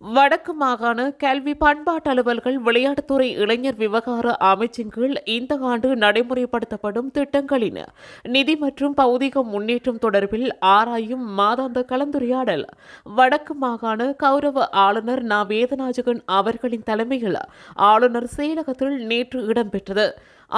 வடக்கு மாகாண கல்வி பண்பாட்டு அலுவல்கள் விளையாட்டுத்துறை இளைஞர் விவகார அமைச்சின் கீழ் இந்த ஆண்டு நடைமுறைப்படுத்தப்படும் திட்டங்களின் நிதி மற்றும் பௌதிக முன்னேற்றம் தொடர்பில் ஆராயும் மாதாந்த கலந்துரையாடல் வடக்கு மாகாண கௌரவ ஆளுநர் ந. வேதநாயகன் அவர்களின் தலைமையில் ஆளுநர் செயலகத்தில் நேற்று இடம்பெற்றது.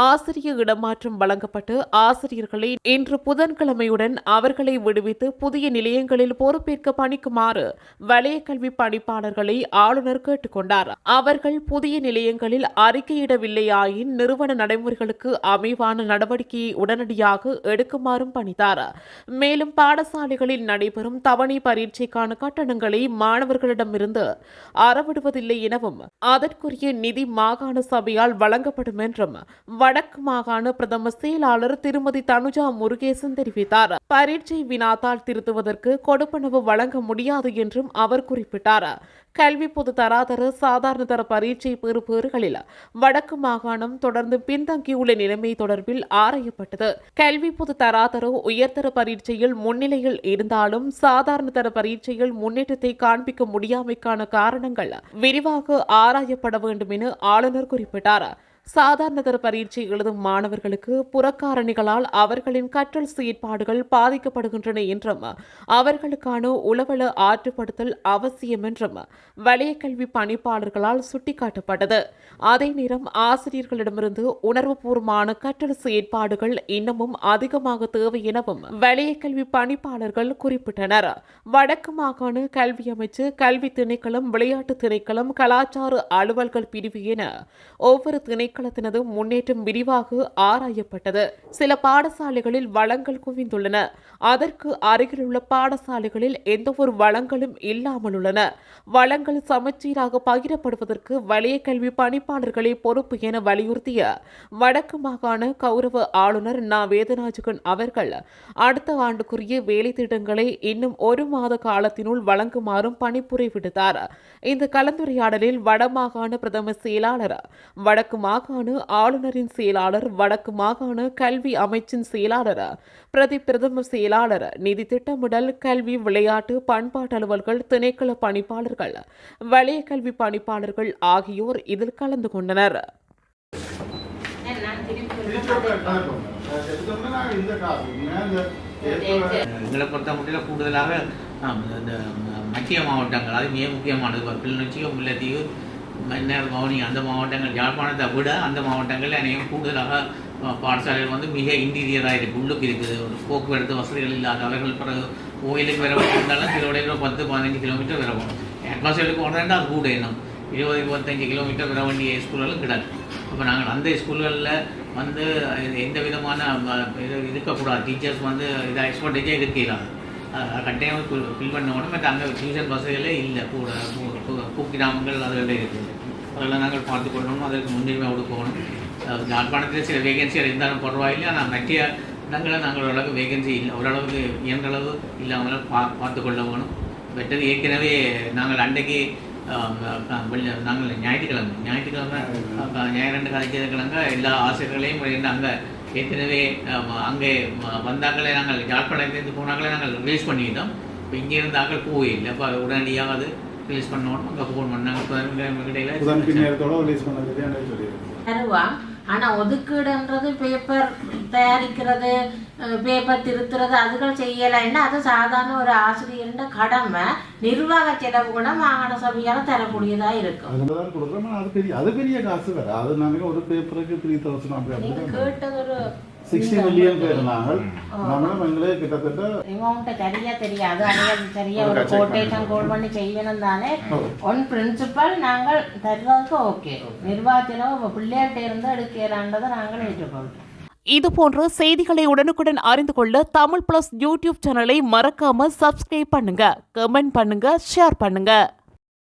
ஆசிரியர் இடமாற்றம் வழங்கப்பட்டு ஆசிரியர்களை இன்று புதன்கிழமையுடன் அவர்களை விடுவித்து புதிய நிலையங்களில் பொறுப்பேற்க பணிக்குமாறு வலய கல்வி பணிப்பாளர்களை ஆளுநர் கேட்டுக் கொண்டார். அவர்கள் புதிய நிலையங்களில் அறிக்கையிடவில்லையாயின் நிறுவன நடைமுறைகளுக்கு அமைவான நடவடிக்கையை உடனடியாக எடுக்குமாறும் பணித்தார். மேலும் பாடசாலைகளில் நடைபெறும் தவணை பரீட்சைக்கான கட்டணங்களை மாணவர்களிடமிருந்து அறவிடுவதில்லை எனவும் அதற்குரிய நிதி மாகாண சபையால் வழங்கப்படும் என்றும் வடக்கு மாகாண பிரதம செயலாளர் திருமதி தனுஜா முருகேசன் தெரிவித்தார். பரீட்சை வினாத்தால் திருத்துவதற்கு கொடுப்பனவு வழங்க முடியாது என்றும் அவர் குறிப்பிட்டார். கல்வி பொது தராதர சாதாரண தர பரீட்சை பெறுபேறுகளில் வடக்கு மாகாணம் தொடர்ந்து பின்தங்கியுள்ள நிலைமை தொடர்பில் ஆராயப்பட்டது. கல்வி பொது தராதர உயர்தர பரீட்சையில் முன்னிலையில் இருந்தாலும் சாதாரண தர பரீட்சையில் முன்னேற்றத்தை காண்பிக்க முடியாமைக்கான காரணங்கள் விரிவாக ஆராயப்பட வேண்டும் என ஆளுநர் குறிப்பிட்டார். சாதாரண தர பரீட்சை எழுதும் மாணவர்களுக்கு புறக்காரணிகளால் அவர்களின் கற்றல் செயற்பாடுகள் பாதிக்கப்படுகின்றன என்றும் அவர்களுக்கான உளவள ஆற்றுப்படுத்தல் அவசியம் என்றும் வலய கல்வி பணிப்பாளர்களால் சுட்டிக்காட்டப்பட்டது. அதே நேரம் ஆசிரியர்களிடமிருந்து உணர்வுபூர்வமான கற்றல் செயற்பாடுகள் இன்னமும் அதிகமாக தேவை எனவும் வலய கல்வி பணிப்பாளர்கள் குறிப்பிட்டனர். வடக்கு மாகாண கல்வி அமைச்சு, கல்வி திணைக்களம், விளையாட்டு திணைக்களம், கலாச்சார அலுவல்கள் பிரிவு என ஒவ்வொரு திணைக்களத்தினது முன்னேற்றம் விரிவாக ஆராயப்பட்டது. சில பாடசாலைகளில் வளங்கள் குவிந்துள்ளன. அதற்கு அருகிலுள்ள பாடசாலைகளில் எந்தவொரு வளங்களும் இல்லாமல் உள்ளன. வளங்கள் சமச்சீராக பகிரப்படுவதற்கு வலய கல்வி பணிப்பாளர்களே பொறுப்பு என வலியுறுத்திய வடக்கு மாகாண கௌரவ ஆளுநர் ந. வேதநாயகன் அவர்கள் அடுத்த ஆண்டுக்குரிய வேலை திட்டங்களை இன்னும் 1 மாத காலத்தினுள் வழங்குமாறும் பணிப்புரை விடுத்தார். இந்த கலந்துரையாடலில் வடமாகாண பிரதம செயலாளர், வடக்கு மாகாண ஆளுநரின் செயலாளர், வடக்கு மாகாண கல்வி அமைச்சின் செயலாளர், பிரதி பிரதம செயலாளர், நிதி திட்டமிடல், கல்வி, விளையாட்டு, பண்பாட்டு அலுவல்கள், திணைக்கள பணிப்பாளர்கள், வலய கல்வி பணிப்பாளர்கள் ஆகியோர் இதில் கலந்து கொண்டனர். எங்களை பொறுத்த மட்டும் கூடுதலாக இந்த மத்திய மாவட்டங்கள், அது மிக முக்கியமானது. கிளிநொச்சி, முல்லைத்தீவு, மன்னார், வவுனி அந்த மாவட்டங்கள், யாழ்ப்பாணத்தை விட அந்த மாவட்டங்கள் அநேகம் கூடுதலாக பாடசாலைகள் மிக இன்டீரியராக இருக்குது, உள்ளுக்கு இருக்குது. ஒரு போக்குவரத்து வசதிகள் இல்லாத அவர்கள் பிறகு கோயிலுக்கு வர இருந்தாலும் சிலோடைய 10-15 கிலோமீட்டர் வர போகணும். அட்வான்ஸுக்கு போகிறதா அது கூட இன்னும் 20-25 கிலோமீட்டர் வர வேண்டிய ஸ்கூல்களும் கிடையாது. அப்போ நாங்கள் அந்த ஸ்கூல்களில் எந்த விதமான இருக்கக்கூடாது. டீச்சர்ஸ் இதை எக்ஸ்பர்டேஜாக இருக்கலாம், கட்டாயம் ஃபில் பண்ணணும். பட் அங்கே டியூஷன் வசதிகளே இல்லை. கூட குக்கிராமங்கள் அதில் இருக்குது. அதெல்லாம் நாங்கள் பார்த்துக்கொள்ளணும், அதற்கு முன்னுரிமை கொடுக்கணும். யாழ்ப்பாணத்தில் சில வேகன்சிகள் இருந்தாலும் பரவாயில்லை. ஆனால் மற்ற இடங்களில் நாங்கள் ஓரளவுக்கு வேகன்சி இல்லை, ஓரளவுக்கு இயன்றளவு இல்லாமல் பார்த்துக்கொள்ள வேணும். பெற்றது ஏற்கனவே நாங்கள் அன்றைக்கு நாங்கள் ஞாயிற்றுக்கிழமை ஞாயிறு கலைக்கிறதுக்கிழங்க எல்லா ஆசிரியர்களையும் அங்கே ஏற்கனவே அங்கே வந்தாங்களே, நாங்கள் யாழ்ப்பாணத்திலிருந்து போனாங்களே நாங்கள் ரிலீஸ் பண்ணிக்கிட்டோம். இப்போ இங்கே இருந்தாங்க போயில்லை. அப்போ உடனடியாக அது ரிலீஸ் பண்ணணும். அங்கே ஃபோன் பண்ணாங்க தருவான். ஆனால் ஒதுக்கீடுன்றது பேப்பர் தயாரிக்கிறது, பேப்பர் திருத்துறது அதுகள் செய்யலைன்னா அது சாதாரண ஒரு ஆசிரியர்ன்ற கடமை. நிர்வாக செலவு கூட மாகாண சபையால் தரக்கூடியதாக இருக்கும். அது பெரிய காசு வேற. அது நாங்கள் ஒரு பேப்பருக்கு 3000 கேட்டது ஒரு 60 மில்லியன் பேர். நாங்கள் நம்மளும் எங்களே கிட்டத்தட்ட அமௌண்ட்டை சரியா தெரியாது. அதையும் சரியா ஒரு கோட்டேஷன் கோல் பண்ணி செய்யணும் தானே. ஒன் பிரின்சிபல் நாங்கள் தருவதற்கு ஓகே. நிர்வாகத்திலும் பிள்ளையார்கிட்ட இருந்து எடுக்கிறான்றதை நாங்கள் ஏற்றுக்கொள்கிறோம். இதுபோன்ற செய்திகளை உடனுக்குடன் அறிந்து கொள்ள தமிழ் பிளஸ் யூடியூப் சேனலை மறக்காம சப்ஸ்கிரைப் பண்ணுங்க, கமெண்ட் பண்ணுங்க, ஷேர் பண்ணுங்க.